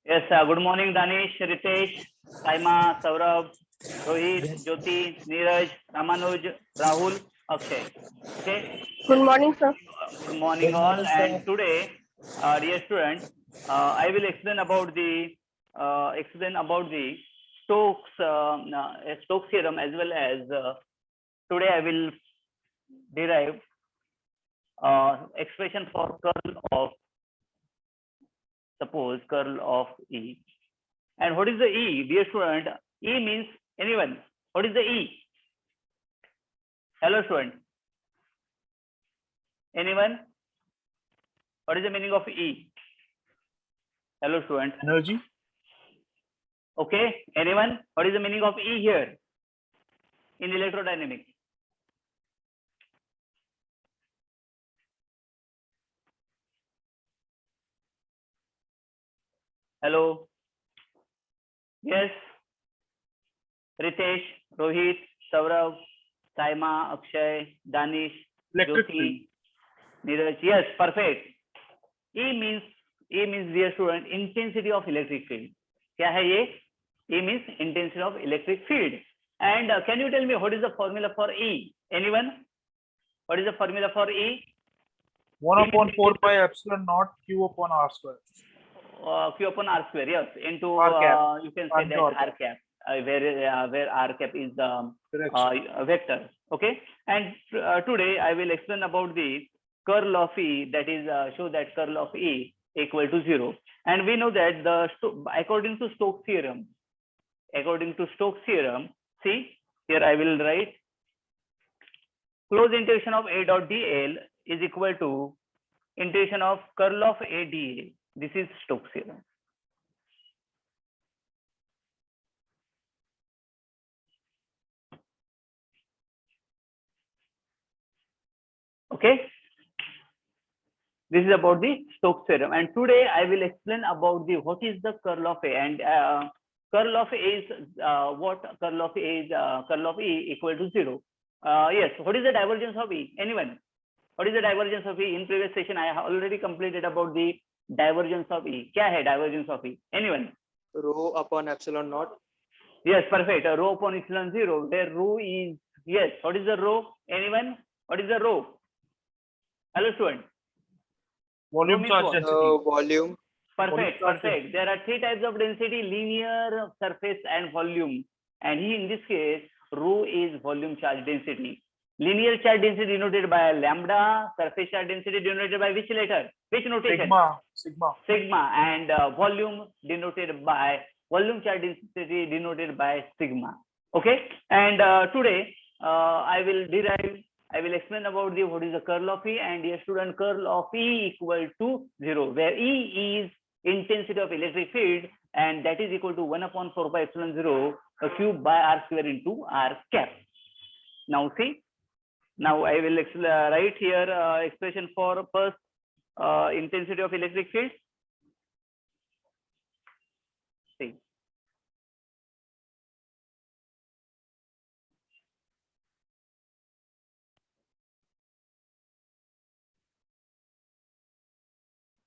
Yes, good morning, Danish, Ritesh, Saima, Saurabh, Rohit, Jyoti, Neeraj, Ramanuj, Rahul, Akshay. Okay. Good morning, sir. Good morning, all. And today, dear student, I will explain about the Stokes theorem, as well as today I will derive expression for curl of, suppose, curl of E. And what is the E, dear student? E means anyone. What is the E? Hello, student. Anyone? What is the meaning of E? Hello, student. Energy. Okay. Anyone? What is the meaning of E here in electrodynamics? Hello. Yes. Ritesh, Rohit, Saurav, Saima, Akshay, Danish, Jyoti, Neeraj. Yes, perfect. E means dear student, intensity of electric field. क्या है ये? E means intensity of electric field. And can you tell me what is the formula for E? Anyone? What is the formula for E? 1 upon 4 pi epsilon naught Q upon R square. Q upon R square, yes. Into R cap. you can say that R cap, where R cap is the vector. Okay. And today I will explain about the curl of E. That is show that curl of E equal to 0. And we know that according to Stokes theorem, see here I will write closed integration of A dot dl is equal to integration of curl of A dA. This is Stokes theorem. Okay. This is about the Stokes theorem, and today I will explain about the what is the curl of A. And curl of A is what curl of A is curl of E equal to 0. Yes. What is the divergence of E? Anyone? What is the divergence of E? In previous session I have already completed about the divergence of E. क्या है divergence of E? Anyone? Rho upon epsilon naught. Yes, perfect. Rho upon epsilon 0, where rho is, yes. What is the rho? Anyone? What is the rho? Hello, student. Volume charge density. Volume. Perfect, perfect. There are 3 types of density: linear, surface, and volume. And here in this case, rho is volume charge density. Linear charge density denoted by lambda, surface charge density denoted by which letter? Which notation? Sigma. And volume denoted by volume charge density denoted by sigma. Okay. And today I will explain about what is the curl of E. And dear student, curl of E equal to 0, where E is intensity of electric field, and that is equal to 1 upon 4 pi epsilon 0 cube by R square into R cap. Now see, now I will write here expression for first intensity of electric field. See.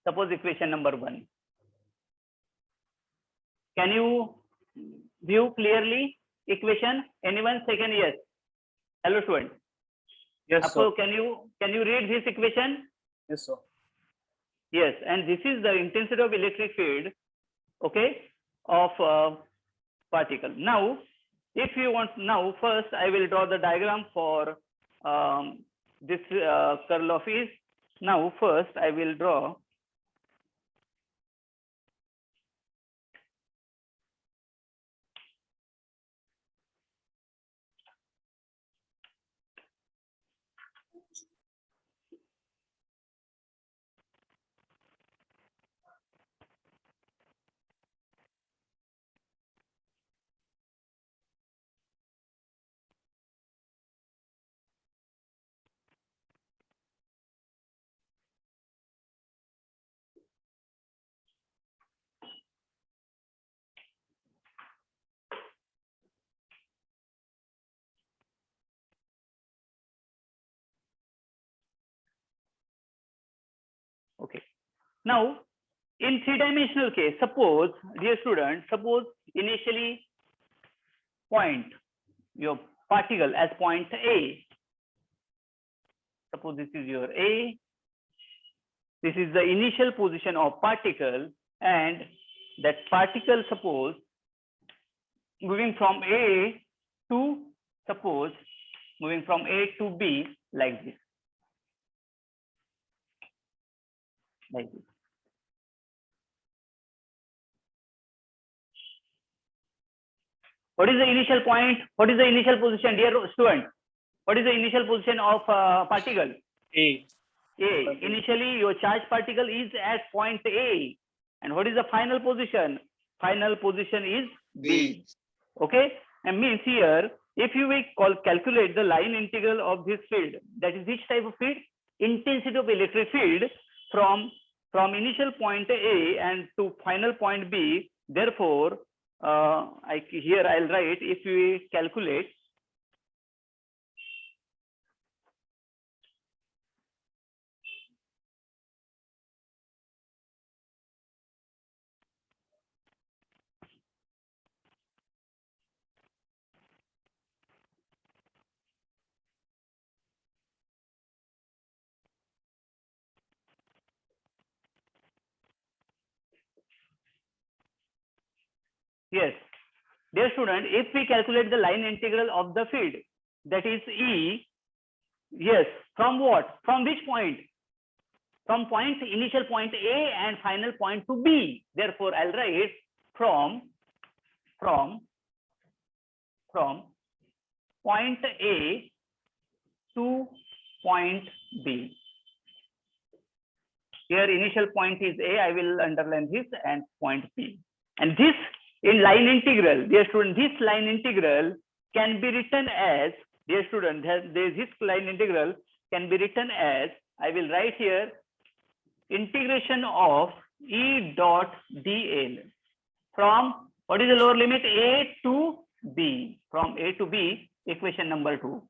Suppose equation number 1. Can you view clearly equation? Anyone? Second, yes. Hello, student. Yes, sir. Can you read this equation? Yes, sir. Yes, and this is the intensity of electric field, okay, of particle. Now, if you want, now first I will draw the diagram for this curl of E. Now, first I will draw okay. Now, in three-dimensional case, suppose, dear student, suppose initially point your particle as point A. Suppose this is your A. This is the initial position of particle, and that particle, suppose, moving from A to, suppose, moving from A to B like this. Like this. What is the initial point? What is the initial position, dear student? What is the initial position of particle? A. A. Initially, your charged particle is at point A. And what is the final position? Final position is B. Okay? And means here, if you will calculate the line integral of this field, that is which type of field? Intensity of electric field from initial point A and to final point B. Therefore, here I'll write, if we calculate, yes, dear student, if we calculate the line integral of the field, that is E, yes, from what? From which point? From point, initial point A and final point to B. Therefore, I'll write from point A to point B. Here, initial point is A. I will underline this, and point B. And this in line integral, dear student, this line integral can be written as, dear student, this line integral can be written as, I will write here, integration of E dot dl from, what is the lower limit? A to B. From A to B, equation number 2.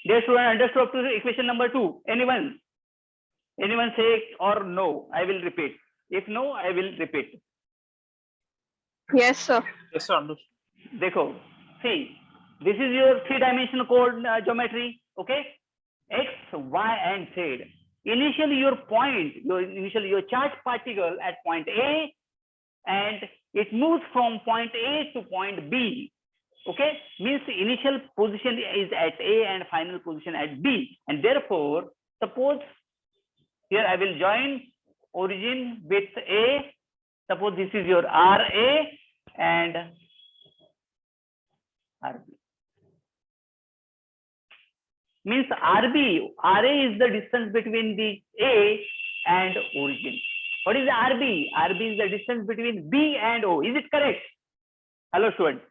Dear student, understood up to equation number 2? Anyone? Anyone say or no? I will repeat. If no, I will repeat. Yes, sir. Yes, sir. Understood. Dekho, see, this is your three-dimensional code geometry, okay? X, Y, and Z. Initially, your point, your charged particle at point A, and it moves from point A to point B. Okay, means the initial position is at A and final position at B, and therefore, suppose here I will join origin with A. Suppose this is your RA and RB. Means RA is the distance between the A and origin. What is the RB? RB is the distance between B and O. Is it correct? Hello, student.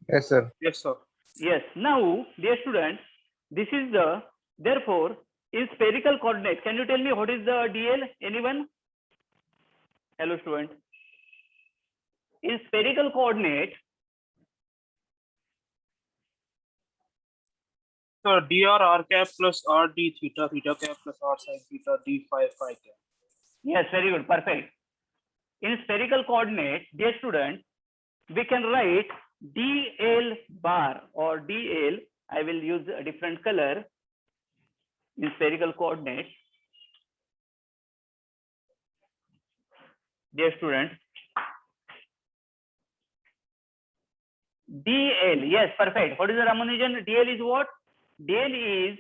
Yes, sir. Yes, sir. Yes. Now, dear students, this is the, therefore, in spherical coordinate, can you tell me what is the DL? Anyone? Hello, student. In spherical coordinate, So dr r cap plus r d theta theta cap plus r sin theta d phi phi cap. yes, very good, perfect. In spherical coordinate, dear student, we can write DL bar or DL. I will use a different color in spherical coordinate. Dear student, DL, yes, perfect. What is the Ramanujan? DL is what? DL is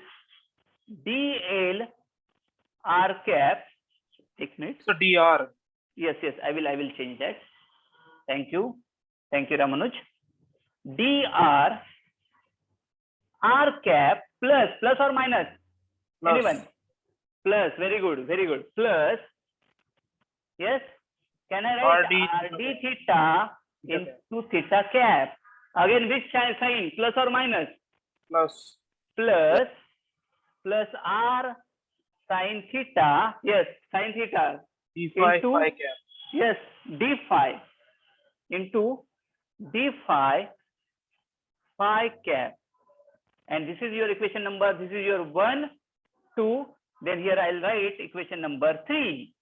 DL R cap. Take minute. So dr. Yes, I will change that. Thank you, Ramanuj. dr R cap plus or minus? Plus. Anyone? Plus, very good. Plus, yes. Can I write RD theta into theta cap? Again, which sign? Plus or minus? Plus. Plus R sin theta. Yes, sin theta. D phi Into, phi cap. yes, d phi into d phi cap. And this is your equation number. This is your 1, 2. Then here I'll write equation number 3.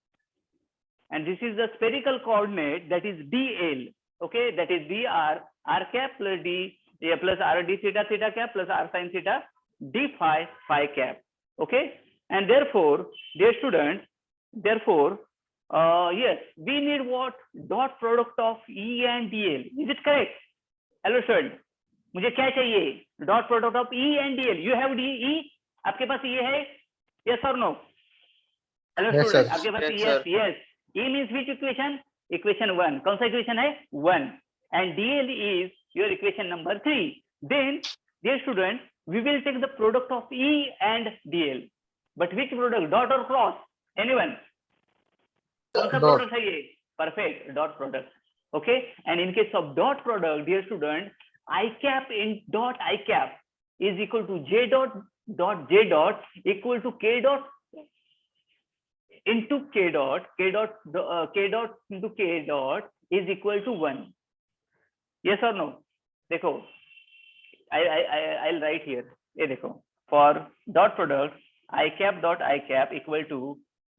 and this is the spherical coordinate, that is dl. Okay, that is dr r cap plus d plus r d theta theta cap plus r sin theta d phi phi cap. Okay, and therefore, dear students, therefore, yes, we need what? Dot product of E and DL. Is it correct? Hello student, मुझे क्या चाहिए? Dot product of E and DL. You have E? आपके पास E है? Yes or no? Hello Yes, student, sir. आपके पास Yes, yes, sir. yes. E means which equation? Equation 1. कौन सा equation है? 1. And DL is your equation number 3. Then, dear student, we will take the product of E and DL. But which product? Dot or cross? Anyone? कौन सा Dot. product है ये? Perfect, dot product. Okay, and in case of dot product, dear student, I cap in dot I cap is equal to J dot J dot equal to K dot into K dot, K dot into K dot is equal to 1. Yes or no? देखो, I'll write here. ये देखो, for dot product, I cap dot I cap equal to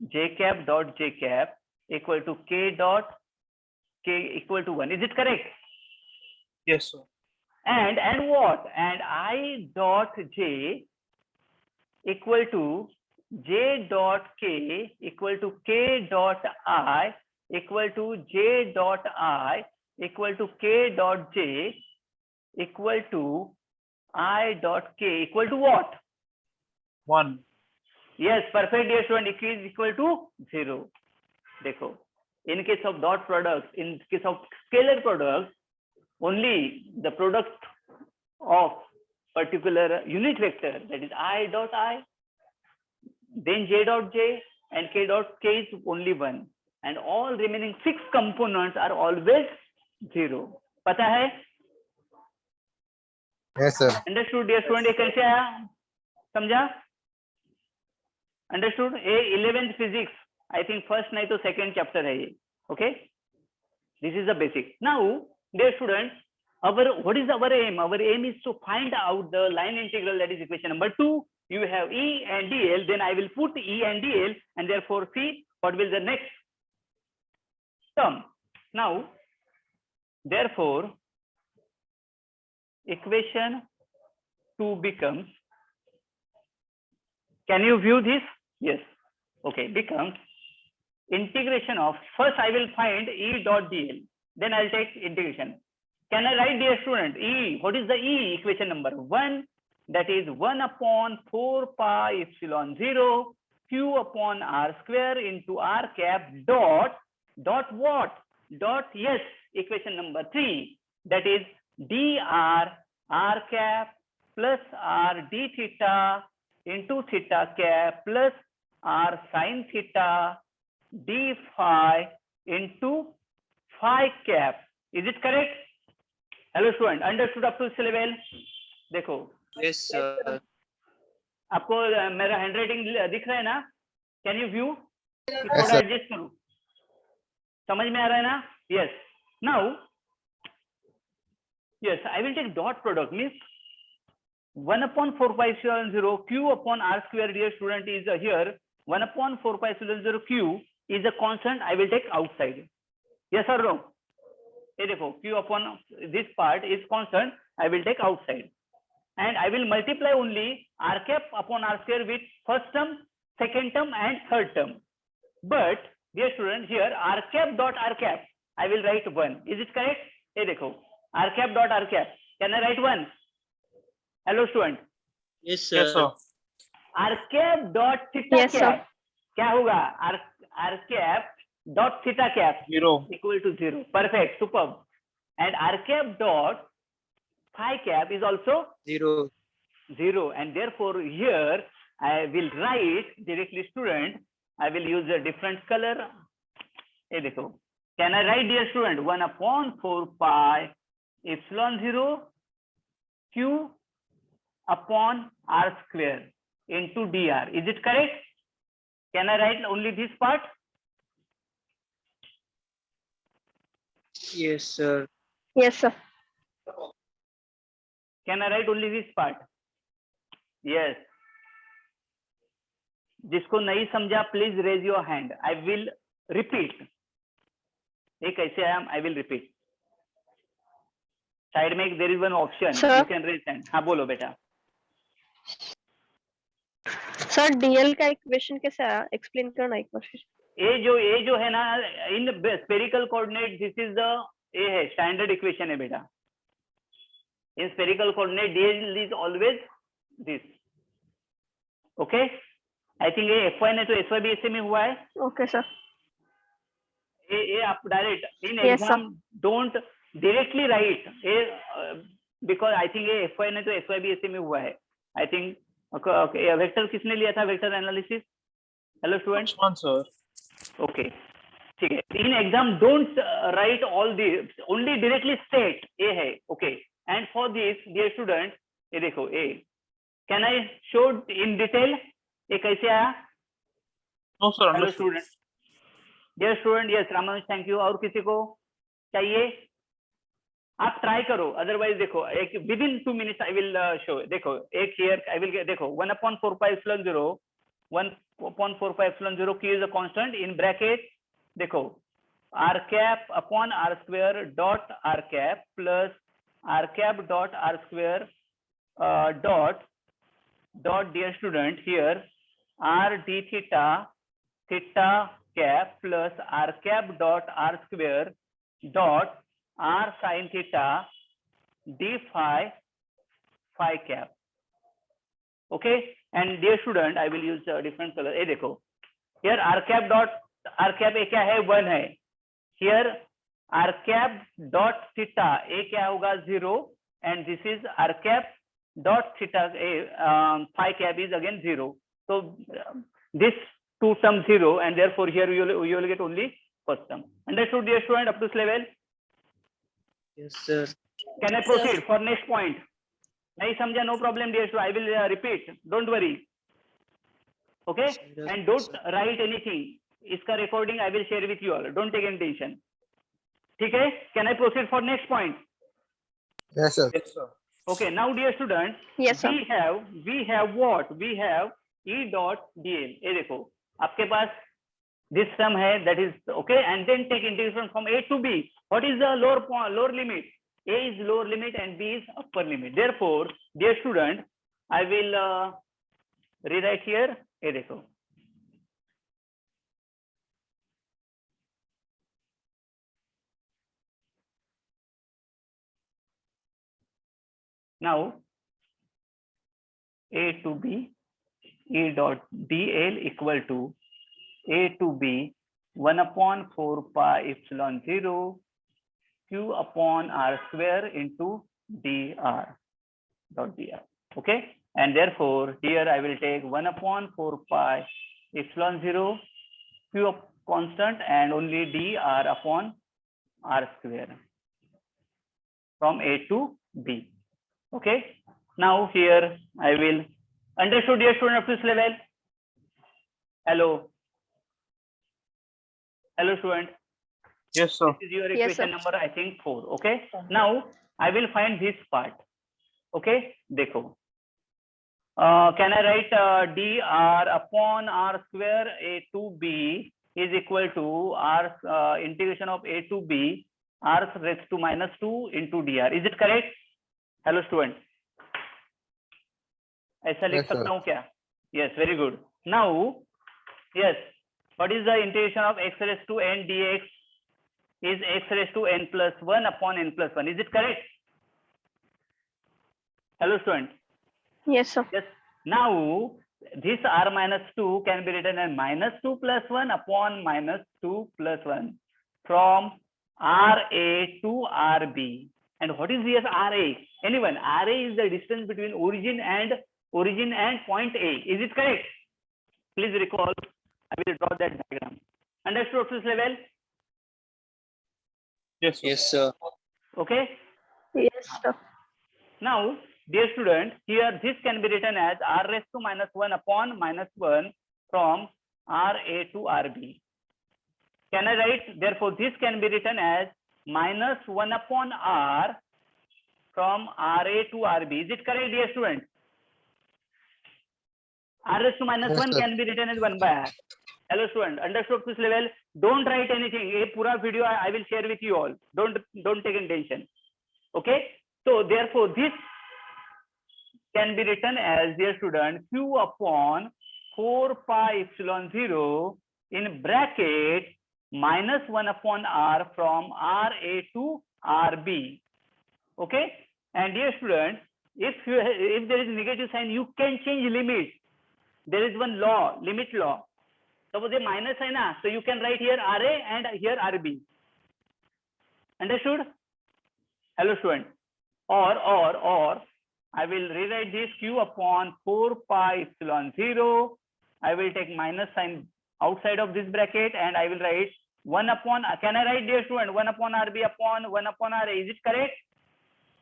J cap dot J cap equal to K dot K equal to 1. Is it correct? Yes, sir. And what? And I dot J equal to J dot K equal to K dot I equal to J dot I equal to K dot J equal to I dot K equal to what? 1. Yes, perfect, dear student. It is equal to 0. देखो, in case of dot products, in case of scalar products, only the product of particular unit vector, that is I dot I, then J dot J, and K dot K is only 1. And all remaining 6 components are always 0. पता है? Yes, sir. Understood, dear student? ये कैसे आया? समझा? Understood? ये 11th physics. I think first नहीं तो second chapter है ये. Okay? This is the basic. Now, dear students, what is our aim? Our aim is to find out the line integral, that is equation number 2. You have E and DL, then I will put E and DL, and therefore see what will the next term. Now, therefore, equation 2 becomes, can you view this? Yes. Okay, becomes integration of, first I will find E dot DL, then I'll take integration. Can I write, dear student, E? What is the E? Equation number 1, that is 1 upon 4 pi epsilon 0 Q upon R square into R cap dot what? Dot, yes, equation number 3, that is dr R cap plus R d theta into theta cap plus R sin theta d phi into phi cap. Is it correct? Hello student, understood up to this level? देखो, Yes, sir. आपको मेरा handwriting दिख रहा है ना? Can you view? थोड़ा sir. Adjust करूं, समझ में आ रहा है ना? Yes. Now, yes, I will take dot product, means 1 upon 4 pi epsilon 0 Q upon R square, dear student, is here. 1 upon 4 pi epsilon 0 Q is a constant. I will take outside. Yes or no? ये देखो, Q upon this part is constant. I will take outside. And I will multiply only R cap upon R square with first term, second term, and third term. But, dear student, here R cap dot R cap, I will write 1. Is it correct? ये देखो, R cap dot R cap. Can I write 1? Hello student. Yes, sir. Yes, sir. R cap dot theta Yes, sir. cap. क्या होगा? R cap dot theta cap 0. equal to 0. Perfect, superb. And R cap dot phi cap is also 0. 0. And therefore here I will write directly, student. I will use a different color. ये देखो. Can I write, dear student, 1 upon 4 pi epsilon 0 Q upon R square into dr. Is it correct? Can I write only this part? Yes, sir. Yes, sir. Can I write only this part? Yes. जिसको नहीं समझा, please raise your hand. I will repeat. ये कैसे आया? I will repeat. Side में there is one option. Sir. You can raise hand. हाँ बोलो बेटा. सर डीएल का इक्वेशन कैसे आया? एक्सप्लेन करना एक बार फिर. ये जो है ना, in spherical coordinate this is the ये है स्टैंडर्ड इक्वेशन है बेटा. In spherical coordinate DL is always this. Okay, I think ये एफवाई ने तो एसवाई भी ऐसे में हुआ है. Okay sir. ये आप direct in Yes, sir. Exam don't directly write ये, बिकॉज आई थिंक ये एफवाई ने तो एसवाई भी ऐसे में हुआ है. आई थिंक वेक्टर किसने लिया था, vector analysis? Hello student. Which one, sir? Okay, ठीक है. In exam don't write all this, only directly state ये है. Okay, and for this dear student, ये देखो ये can I show in detail ये कैसे आया? No, sir. Hello Understood. Student. Dear student, yes Ramanuj, thank you. और किसी को चाहिए? आप ट्राई करो, अदरवाइज देखो एक with in 2 minutes I will show. देखो एक हियर आई विल देखो 1/4πε0, 1/4πε0 q is a constant in bracket. देखो r cap upon r square dot r cap plus r cap dot r square dot dear student here r d theta theta cap plus r cap dot r square dot r sin theta d phi phi cap. Okay, and dear student I will use a different color. ये देखो here r cap dot r cap ये क्या है? 1 है. here r cap dot theta ये क्या होगा? 0, and this is r cap dot theta phi cap is again 0. So this two term 0, and therefore here you will get only first term. Understood dear student up to this level? Yes, sir. Can I proceed for next point? नहीं समझा? No problem dear student, I will repeat, don't worry. Okay, Yes, and don't sir. write anything. इसका recording I will share with you all, don't take any tension. ठीक है? Can I proceed for next point? Yes, sir. Yes, sir. Okay, now dear student, Yes, sir. we have what? We have E dot dl. ये देखो आपके पास this sum है, that is okay, and then take integration from a to b. What is the lower limit? A is lower limit and b is upper limit. Therefore dear student I will rewrite here. ये देखो now a to b E dot dl equal to a to b 1/4πε0 q upon r square into dr dot dr. Okay, and therefore here I will take 1/4πε0 q constant and only dr upon r square from a to b. Okay, now here I will. Understood dear student up to this level? Hello. Hello student. Yes, sir. This is your Yes, equation sir. number I think 4. Okay, now I will find this part. Okay, देखो can I write dr upon r square a to b is equal to r integration of a to b r raised to -2 into dr. Is it correct? Hello student. ऐसा लिख Yes, sir. सकता हूँ क्या? Yes, very good. Now, yes, what is the integration of x raised to n dx is x raised to n plus 1 upon n plus 1. Is it correct? Hello student. Yes, sir. Yes. Now, this r minus 2 can be written as -2 plus 1 upon -2 plus 1 from RA to RB. And what is this RA? Anyone? RA is the distance between origin and point A. Is it correct? Please recall. I will draw that diagram. Understood to this level? Yes, sir. Yes, sir. Okay. Yes, sir. Now, dear student, here this can be written as r raised to -1 upon -1 from RA to RB. Can I write? Therefore, this can be written as -1 upon r from RA to RB. Is it correct, dear student? R raised to -1 Yes, sir. can be written as 1 by r. Hello student, understood this level? Don't write anything. A pura video I will share with you all. Don't take any tension. Okay. So therefore this can be written as, dear student, Q upon 4 pi epsilon 0 in bracket minus 1 upon R from RA to RB. Okay. And dear student, if there is negative sign, you can change limit. There is one law, limit law. Suppose a minus sign, so you can write here RA and here RB. Understood? Hello student. Or I will rewrite this Q upon 4 pi epsilon 0. I will take minus sign outside of this bracket and I will write 1 upon, can I write, dear student, 1 upon RB upon 1 upon RA? Is it correct?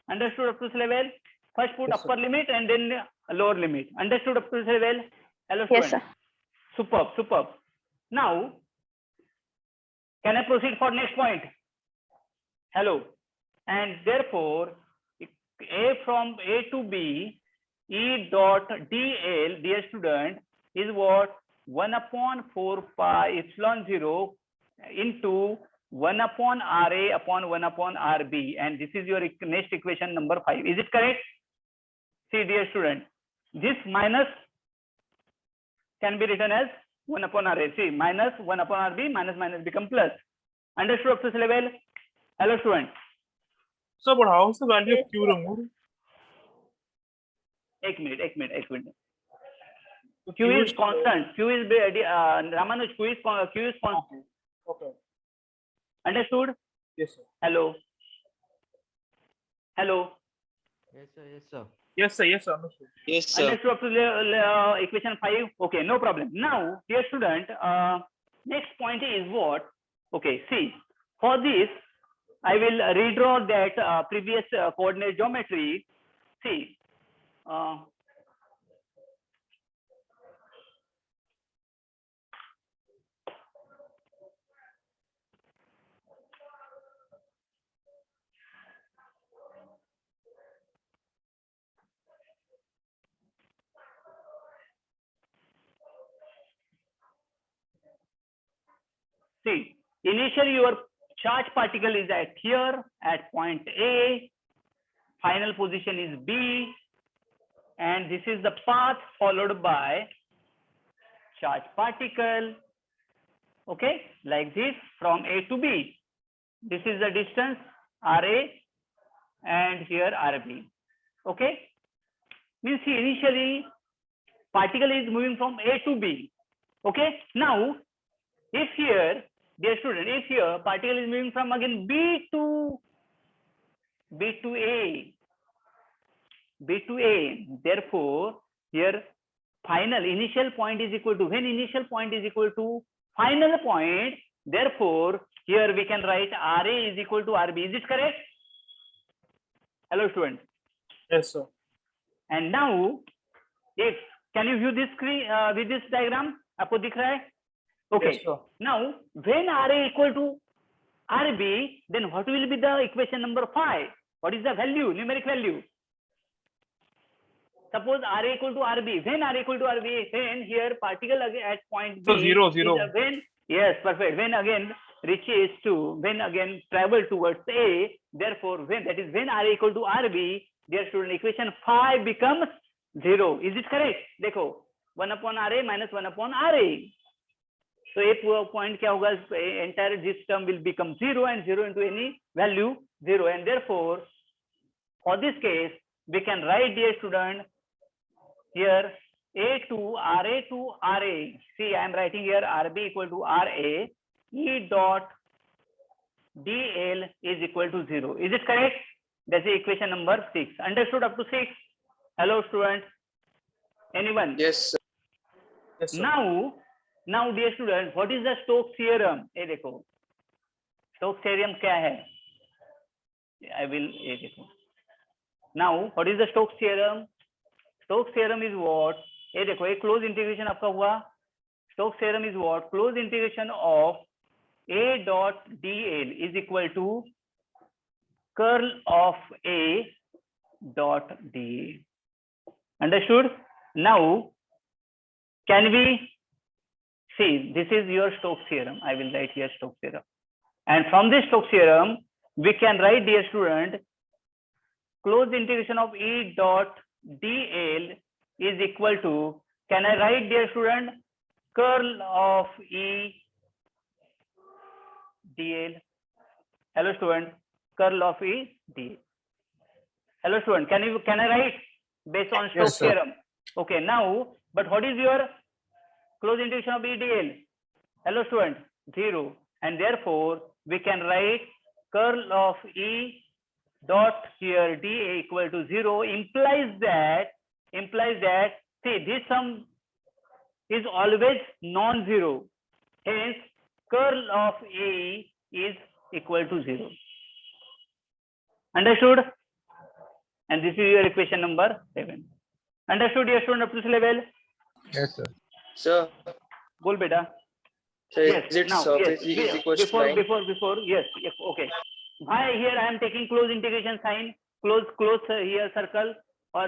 Understood up to this level? First put Yes, upper limit and then lower limit. Understood up to this level? Hello student. Yes, sir. Superb, superb. Now, can I proceed for next point? Hello. And therefore, A from A to B, E dot DL, dear student, is what? 1 upon 4 pi epsilon 0 into 1 upon RA upon 1 upon RB. And this is your next equation number 5. Is it correct? See, dear student, this minus can be written as 1 upon RA. See, minus 1 upon RB, minus become plus. Understood up to this level? Hello student. So, but how is the value of Q removed? एक minute. So Q is constant. Q is Ramanuj. Q is constant. Okay. Understood? Yes, sir. Hello. Yes, sir. Yes, sir. Understood. Yes, sir. Understood up to equation 5. Okay, no problem. Now, dear student, next point is what? Okay, see, for this, I will redraw that previous coordinate geometry. See, see, initially your charge particle is at here at point A, final position is B, and this is the path followed by charge particle. Okay, like this from A to B. This is the distance RA and here RB. Okay, means initially particle is moving from A to B. Okay, now if here, dear student, if here particle is moving from again B to A, therefore here final initial point is equal to, when initial point is equal to final point, therefore here we can write RA is equal to RB. Is it correct? Hello student. Yes, sir. And now if, can you view this screen with this diagram? आपको दिख रहा है? Okay. Yes, sir. Now, when RA equal to RB, then what will be the equation number 5? What is the value, numeric value? Suppose RA equal to RB. When RA equal to RB, when here particle again at point B. So 0, is 0. When, yes, perfect. When again reaches to, when again travel towards A, therefore when, that is when RA equal to RB, dear student, equation 5 becomes 0. Is it correct? देखो, 1 upon RA minus 1 upon RA. So a point क्या होगा? Entire this term will become 0 and 0 into any value 0, and therefore for this case we can write, dear student, here A to RA to RA. See, I am writing here RB equal to RA. E dot DL is equal to 0. Is it correct? That's the equation number 6. Understood up to 6? Hello students. Anyone? Yes, sir. Yes, sir. Now dear students, what is the Stokes theorem? ये देखो, Stokes theorem क्या है? I will, ये देखो. Now, what is the Stokes theorem? Stokes theorem is what? ये देखो, एक close integration आपका हुआ. Stokes theorem is what? Close integration of A dot dl is equal to curl of A dot d. Understood? Now, can we see, this is your Stokes theorem. I will write here Stokes theorem. And from this Stokes theorem, we can write, dear student, closed integration of E dot dl is equal to, can I write, dear student, curl of E dl? Hello student, curl of E dl. Hello student, can I write based on Stokes Yes, sir. theorem? Okay, now, but what is your closed integration of E dl? Hello student, 0. And therefore, we can write curl of E dot here dA equal to 0 implies that, see, this sum is always non-zero. Hence, curl of A is equal to 0. Understood? And this is your equation number 7. Understood, dear student, up to this level? Yes, sir. Sir, Boल beta. so Yes, is it now, surface yes, is equal to 9? before, yes, okay. Why here I am taking close integration sign, close here circle, or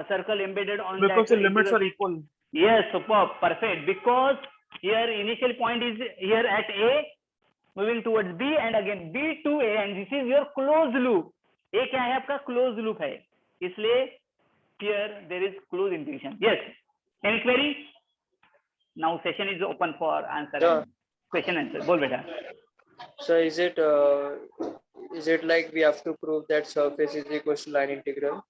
circle embedded on Because that the limits integral. are equal. Yes, superb, perfect. Because here initial point is here at A, moving towards B, and again B to A, and this is your closed loop. A क्या है आपका closed loop है, इसलिए here there is close integration. Yes. Any query? Now session is open for answer. Sure. Question answer. बोल बेटा. So is it like we have to prove that surface is equal to line integral?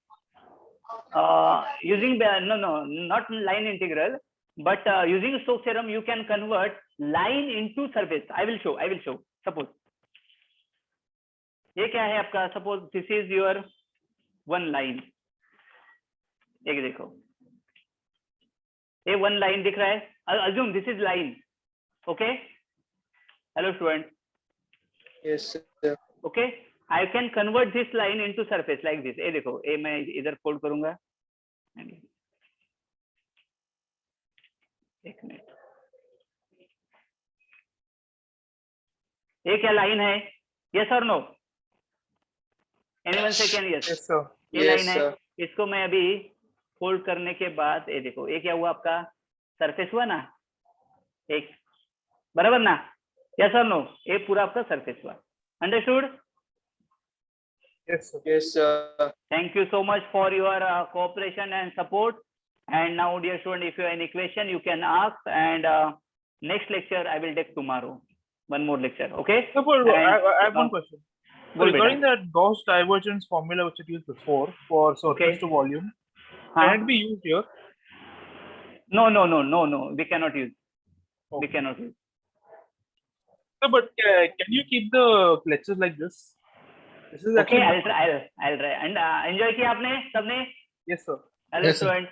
Using no, not line integral, but using Stokes theorem, you can convert line into surface. I will show. Suppose ये क्या है आपका? Suppose this is your one line. एक देखो, ये one line दिख रहा है. Assume this is line. Okay. Hello student. Yes, sir. Okay. I can convert this line into surface like this. ये देखो, ये मैं इधर फोल्ड करूंगा. एक मिनट. ये क्या लाइन है? Yes or no? Anyone say can yes? Yes, sir. ये Yes, लाइन है. sir. इसको मैं अभी फोल्ड करने के बाद ये देखो, ये क्या हुआ आपका? सरफेस हुआ ना? एक बराबर ना? Yes or no? ये पूरा आपका सरफेस हुआ. Understood? Yes, sir. Yes, sir. Thank you so much for your cooperation and support. And now, dear student, if you have any question, you can ask. And next lecture I will take tomorrow. One more lecture, okay? Sir, but I have And- one question. So बोल regarding बेटा. that Gauss divergence formula which it used before for surface Okay. to volume, हाँ. can it be used here? No. We cannot use. We Okay. cannot use. Sir, but can you keep the flexes like this? This is Okay, actually I'll try. And enjoy किया आपने सबने? yes, sir. Hello Yes, sir. student.